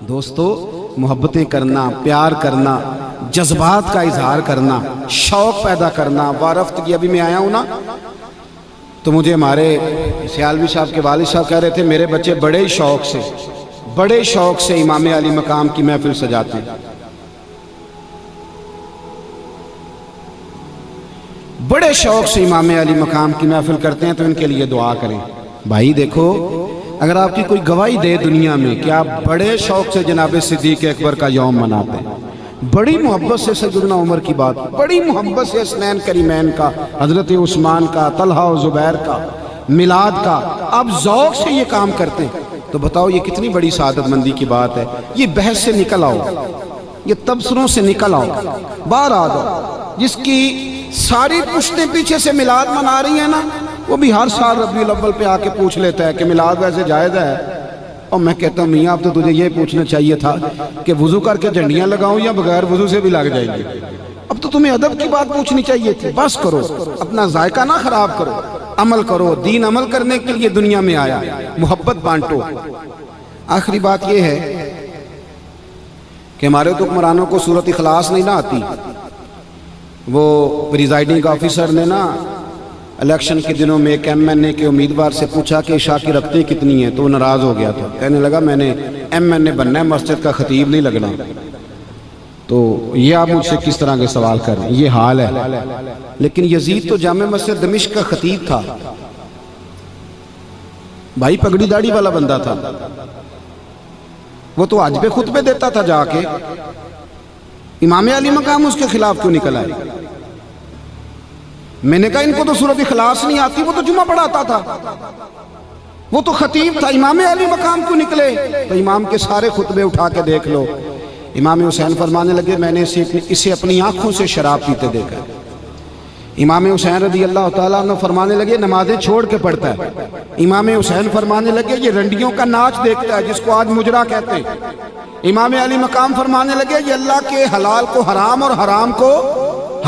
دوستو محبتیں کرنا، پیار کرنا، جذبات کا اظہار کرنا، شوق پیدا کرنا۔ وارفتگی ابھی میں آیا ہوں نا تو مجھے ہمارے سیالوی صاحب کے والد صاحب کہہ رہے تھے میرے بچے بڑے شوق سے امام علی مقام کی محفل سجاتے ہیں، بڑے شوق سے امام علی مقام کی محفل کرتے ہیں، تو ان کے لیے دعا کریں۔ بھائی دیکھو، اگر آپ کی کوئی گواہی دے دنیا میں کہ آپ بڑے شوق سے جناب صدیق اکبر کا یوم مناتے ہیں، بڑی محبت سے سیدنا عمر کی بات، بڑی محبت سے حسنین کریمین کا، حضرت عثمان کا، طلحہ و زبیر کا، میلاد کا، آپ ذوق سے یہ کام کرتے ہیں، تو بتاؤ یہ کتنی بڑی سعادت مندی کی بات ہے۔ یہ بحث سے نکل آؤ، یہ تبصروں سے نکل آؤ، باہر آ جاؤ۔ جس کی ساری پشتیں پیچھے سے میلاد منا رہی ہیں نا، وہ بھی ہر سال ربیع الاول پہ آ کے پوچھ لیتا ہے کہ میلاد ویسے جائز ہے؟ اور میں کہتا ہوں میاں اب تو تجھے یہ پوچھنا چاہیے تھا کہ وضو کر کے جھنڈیاں لگاؤں یا بغیر وضو سے بھی لگ جائیں گے؟ اب تو تمہیں ادب کی بات پوچھنی چاہیے تھی۔ بس کرو، اپنا ذائقہ نہ خراب کرو، عمل کرو۔ دین عمل کرنے کے لیے دنیا میں آیا، محبت بانٹو۔ آخری بات یہ ہے کہ ہمارے تو حکمرانوں کو سورۃ اخلاص نہیں نہ آتی۔ وہ پریزائڈنگ آفیسر نے نا الیکشن کے دنوں میں ایک ایم این اے کے امیدوار سے پوچھا کہ عشاء کی رکعتیں کتنی ہیں، تو وہ ناراض ہو گیا تھا، کہنے لگا میں نے ایم این اے بننا ہے، مسجد کا خطیب نہیں لگنا۔ تو یہ آپ مجھ سے کس طرح کے سوال کر رہے ہیں؟ یہ حال ہے۔ لیکن یزید تو جامع مسجد دمشق کا خطیب تھا، بھائی پگڑی داڑھی والا بندہ تھا، وہ تو حج پہ خطبے دیتا تھا جا کے۔ امام علی مقام اس کے خلاف کیوں نکل آئے؟ میں نے کہا ان کو تو سورۃ اخلاص نہیں آتی، وہ تو جمعہ پڑھاتا تھا، وہ تو خطیب تھا، امام علی مقام کیوں نکلے؟ تو امام کے سارے خطبے اٹھا کے دیکھ لو، امام حسین فرمانے لگے میں نے اسے اپنی آنکھوں سے شراب پیتے دیکھا ہے۔ امام حسین رضی اللہ تعالیٰ عنہ فرمانے لگے نمازیں چھوڑ کے پڑھتا ہے۔ امام حسین فرمانے لگے یہ رنڈیوں کا ناچ دیکھتا ہے جس کو آج مجرا کہتے ہیں۔ امام علی مقام فرمانے لگے یہ اللہ کے حلال کو حرام اور حرام کو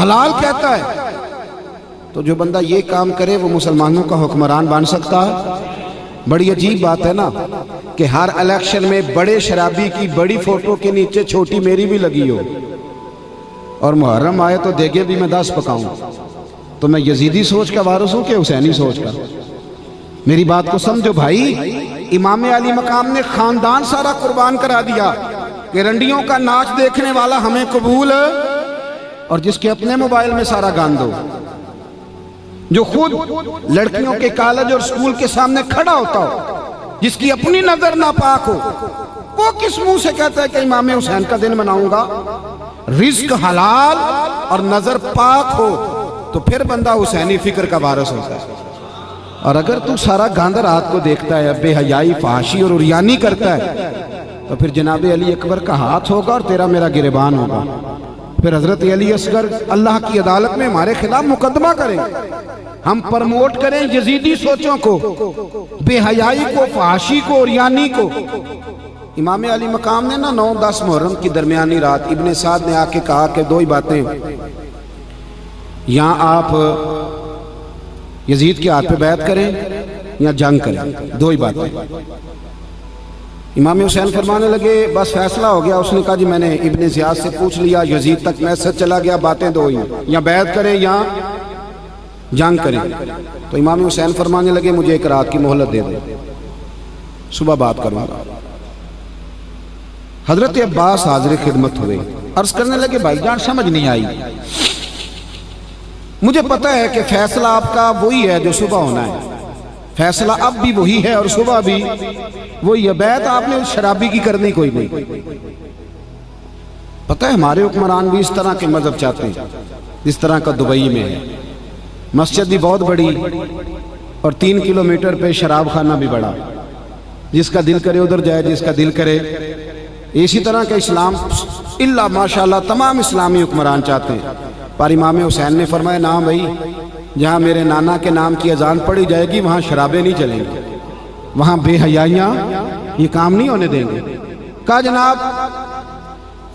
حلال کہتا ہے۔ تو جو بندہ یہ کام کرے وہ مسلمانوں کا حکمران بن سکتا ہے؟ بڑی عجیب بات ہے نا کہ ہر الیکشن میں بڑے شرابی کی بڑی فوٹو کے نیچے چھوٹی میری بھی لگی ہو، اور محرم آئے تو دیگے بھی میں 10 پکاؤں۔ تو میں یزیدی سوچ کا وارث ہوں کہ حسینی سوچ کا؟ میری بات کو سمجھو بھائی، امام علی مقام نے خاندان سارا قربان کرا دیا کہ رنڈیوں کا ناچ دیکھنے والا ہمیں قبول، اور جس کے اپنے موبائل میں سارا گاند ہو، جو خود لڑکیوں کے کالج اور سکول کے سامنے کھڑا ہوتا ہو، جس کی اپنی نظر ناپاک ہو، وہ کس منہ سے کہتا ہے کہ امام حسین کا دن مناؤں گا؟ رزق حلال اور نظر پاک ہو تو پھر بندہ حسینی فکر کا وارث ہوتا ہے۔ اور اگر تو سارا گاند رات کو دیکھتا ہے، بے حیائی، فحاشی اور عریانی کرتا ہے، تو پھر جناب علی اکبر کا ہاتھ ہوگا اور تیرا میرا گریبان ہوگا۔ پھر حضرت علی اصغر اللہ کی عدالت میں ہمارے خلاف مقدمہ کریں، ہم پرموٹ کریں یزیدی سوچوں کو، بے حیائی کو، فحاشی کو، عریانی کو۔ امام علی مقام نے نا 9-10 محرم کی درمیانی رات ابن سعد نے آ کے کہا کہ 2 ہی باتیں، یہاں آپ یزید کے ہاتھ پہ بیعت کریں یا جنگ کریں، 2 ہی باتیں۔ امام حسین فرمانے لگے بس فیصلہ ہو گیا۔ اس نے کہا جی میں نے ابن زیاد سے پوچھ لیا، یزید تک میسج چلا گیا، باتیں 2 ہی ہیں، یا بیعت کریں یا جنگ کریں۔ تو امام حسین فرمانے لگے مجھے 1 رات کی مہلت دے دیں، صبح بات کروں گا۔ حضرت عباس حاضر خدمت ہوئے، عرض کرنے لگے بھائی جان سمجھ نہیں آئی، مجھے پتہ ہے کہ فیصلہ آپ کا وہی ہے جو صبح ہونا ہے، فیصلہ اب بھی وہی ہے اور صبح بھی وہی ہے، بیعت آپ نے شرابی کی کرنی کوئی نہیں۔ پتہ ہے ہمارے حکمران بھی اس طرح کے مذہب چاہتے ہیں جس طرح کا دبئی میں ہے، مسجد بھی بہت بڑی اور 3 کلومیٹر پہ شراب خانہ بھی بڑا، جس کا دل کرے ادھر جائے، جس کا دل کرے۔ اسی طرح کا اسلام اللہ ماشاءاللہ تمام اسلامی حکمران چاہتے ہیں، پر امام حسین نے فرمایا نا بھائی، جہاں میرے نانا کے نام کی اذان پڑھی جائے گی وہاں شرابیں نہیں چلیں گی، وہاں بے حیائیاں یہ کام نہیں ہونے دیں گے۔ کہا جناب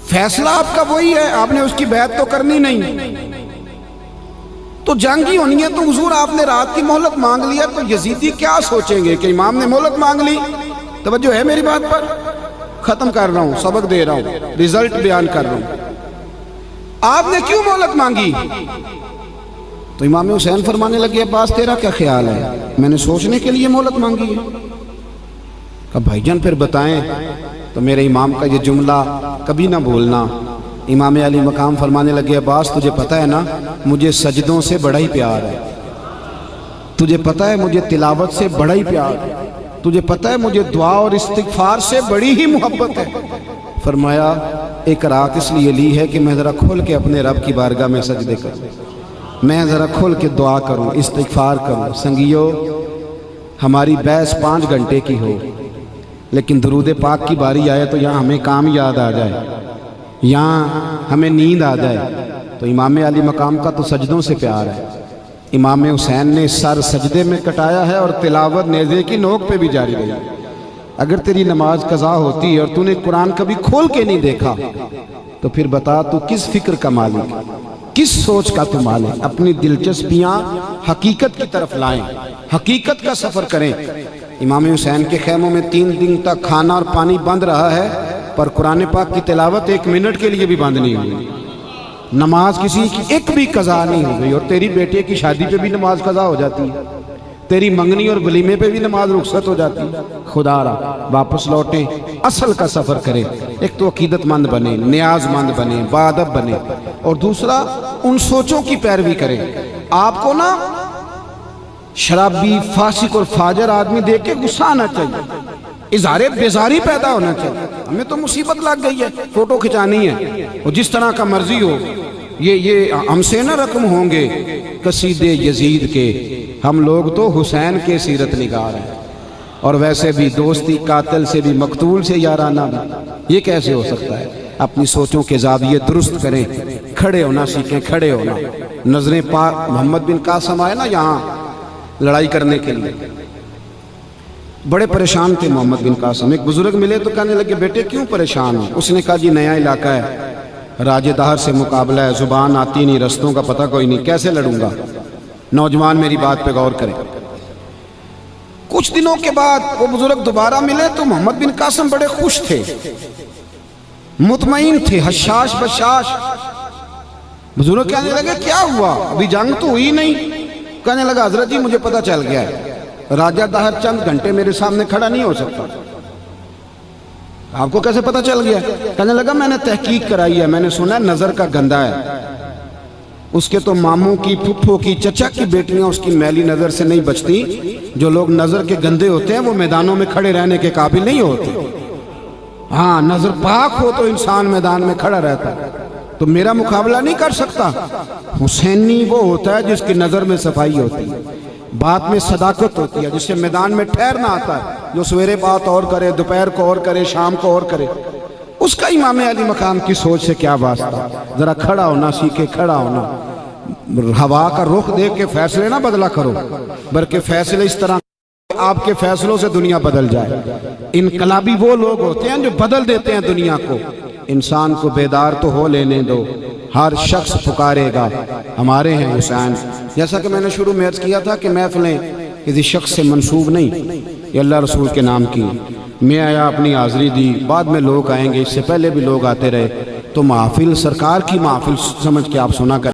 فیصلہ آپ کا وہی ہے، آپ نے اس کی بیعت تو کرنی نہیں، تو جنگ ہی ہونی ہے، تو حضور آپ نے رات کی مہلت مانگ لیا، تو یزیدی کیا سوچیں گے کہ امام نے مہلت مانگ لی؟ توجہ ہے میری بات پر؟ ختم کر رہا ہوں، سبق دے رہا ہوں، رزلٹ بیان کر رہا ہوں، آپ نے کیوں مہلت مانگی؟ تو امام حسین فرمانے لگے عباس تیرا کیا خیال ہے؟ میں نے سوچنے کے لیے مہلت مانگی ہے۔ کہا بھائی جان پھر بتائیں۔ تو میرے امام کا یہ جملہ کبھی نہ بھولنا۔ امام علی مقام فرمانے لگے عباس تجھے پتہ ہے نا مجھے سجدوں سے بڑا ہی پیار ہے، تجھے پتہ ہے مجھے تلاوت سے بڑا ہی پیار ہے، تجھے پتہ ہے مجھے دعا اور استغفار سے بڑی ہی محبت ہے۔ فرمایا ایک رات اس لیے لی ہے کہ میں ذرا کھول کے اپنے رب کی بارگاہ میں سجدے کروں، میں ذرا کھول کے دعا کروں، استغفار کروں۔ سنگیو ہماری بحث 5 گھنٹے کی ہو لیکن درود پاک کی باری آئے تو یہاں ہمیں کام یاد آ جائے، یہاں ہمیں نیند آ جائے۔ تو امام علی مقام کا تو سجدوں سے پیار ہے۔ امام حسین نے سر سجدے میں کٹایا ہے اور تلاوت نیزے کی نوک پہ بھی جاری رہی۔ اگر تیری نماز قضا ہوتی ہے اور تو نے قرآن کبھی کھول کے نہیں دیکھا تو پھر بتا تو کس فکر کا مالک، کس سوچ کا تو مالک؟ اپنی دلچسپیاں حقیقت کی طرف لائیں، حقیقت کا سفر کریں۔ امام حسین کے خیموں میں 3 دن تک کھانا اور پانی بند رہا ہے پر قرآن پاک کی تلاوت 1 منٹ کے لیے بھی بند نہیں ہوئی، نماز کسی کی ایک بھی قضا نہیں ہو گئی۔ اور تیری بیٹے کی شادی پہ بھی نماز قضا ہو جاتی ہے، تیری منگنی اور ولیمے پہ بھی نماز رخصت ہو جاتی ہے۔ خدا را واپس لوٹیں، اصل کا سفر کریں۔ ایک تو عقیدت مند بنے، نیاز مند بنے، باادب بنے، اور دوسرا ان سوچوں کی پیروی کریں۔ آپ کو نا شرابی، فاسق اور فاجر آدمی دیکھ کے غصہ آنا چاہیے، اظہار بیزاری پیدا ہونا چاہیے۔ ہمیں تو مصیبت لگ گئی ہے، فوٹو کھچانی ہے اور جس طرح کا مرضی ہو، یہ ہم سے نہ رقم ہوں گے قصیدے یزید کے، ہم لوگ تو حسین کے سیرت نگار ہیں۔ اور ویسے بھی دوستی قاتل سے بھی، مقتول سے یارانہ بھی، یہ کیسے ہو سکتا ہے؟ اپنی سوچوں کے زاویے درست کریں، کھڑے ہونا سیکھیں، کھڑے ہونا۔ نظریں پاک محمد بن قاسم آئے نا یہاں لڑائی کرنے کے لیے، بڑے پریشان تھے محمد بن قاسم۔ ایک بزرگ ملے تو کہنے لگے بیٹے کیوں پریشان ہو؟ اس نے کہا جی نیا علاقہ ہے، راج دہر سے مقابلہ ہے، زبان آتی نہیں، رستوں کا پتہ کوئی نہیں، کیسے لڑوں گا؟ نوجوان میری بات پہ غور کریں۔ کچھ دنوں کے بعد وہ بزرگ دوبارہ ملے تو محمد بن قاسم بڑے خوش تھے، مطمئن تھے، حشاش بشاش۔ بزرگ کہنے لگے کیا ہوا؟ ابھی جنگ تو ہوئی نہیں۔ کہنے لگا حضرت جی مجھے پتہ چل گیا ہے، راجہ دہر چند گھنٹے میرے سامنے کھڑا نہیں ہو سکتا۔ آپ کو کیسے پتہ چل گیا؟ کہنے لگا میں نے تحقیق کرائی ہے، میں نے سنا ہے نظر کا گندہ ہے، اس کے تو ماموں کی، پھپھو کی، چچا کی بیٹیاں اس کی میلی نظر سے نہیں بچتی۔ جو لوگ نظر کے گندے ہوتے ہیں وہ میدانوں میں کھڑے رہنے کے قابل نہیں ہوتے۔ ہاں نظر پاک ہو تو انسان میدان میں کھڑا رہتا ہے۔ تو میرا مقابلہ نہیں کر سکتا۔ حسینی وہ ہوتا ہے جس کی نظر میں صفائی ہوتی ہے، بات میں صداقت ہوتی ہے، جس سے میدان میں ٹھہرنا آتا ہے، جو سویرے بات اور کرے، دوپہر کو اور کرے، شام کو اور کرے۔ اس کا امام علی مقام کی سوچ سے کیا واسطہ؟ ذرا کھڑا ہونا سیکھے، کھڑا ہونا۔ ہوا کا رخ دیکھ کے فیصلے نہ بدلا کرو، بلکہ فیصلے اس طرح آپ کے فیصلوں سے دنیا بدل جائے۔ انقلابی وہ لوگ ہوتے ہیں جو بدل دیتے ہیں دنیا کو۔ انسان کو بیدار تو ہو لینے دو، ہر شخص پکارے گا ہمارے ہیں حسین۔ جیسا کہ میں نے شروع میں عرض کیا تھا کہ محفلیں کسی شخص سے منسوب نہیں، یہ اللہ رسول کے نام کی۔ میں آیا، اپنی حاضری دی، بعد میں لوگ آئیں گے، اس سے پہلے بھی لوگ آتے رہے، تو محفل سرکار کی محفل سمجھ کے آپ سنا کر